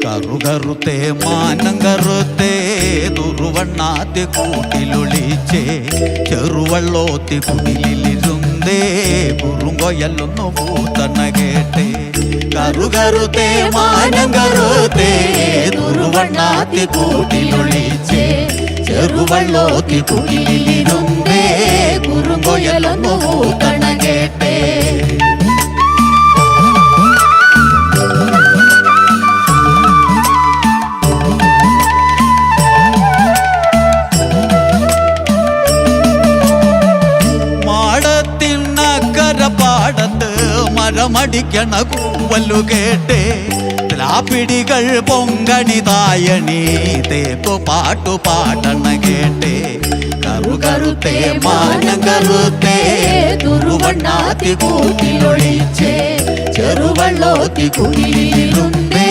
കറുകറുത്തേ മാനം കറുത്തേ തുറുവണ്ണാത്തി കൂട്ടിലൊളിച്ചേ ചെറുവള്ളോത്തി കുടിലിരുന്നേ കുറുങ്കൊയലൊന്നു പൂത്തണ കേട്ടേ കറുകറുത്തേ മാനം കറുത്തേ തുറുവണ്ണാത്തി കൂട്ടിലൊളിച്ചേ ചെറുവള്ളോത്തി കുടിലിരുന്നേ കുറുങ്കൊയലൊന്നു പൂത്തണ കേട്ടേ പാടത്ത് മരമടിക്കണ കൂവല്ലു കേട്ടേ ലാപ്പിടികൾ പൊങ്കണി തായണി തേക്കു പാട്ടു പാടണ കേട്ടേ കറുകറുത്തേ മാനം കറുത്തേ തുറുവണ്ണാത്തി കൂട്ടിലൊളിച്ചേ ചെറുവള്ളോത്തി കുടിലിരുന്നേ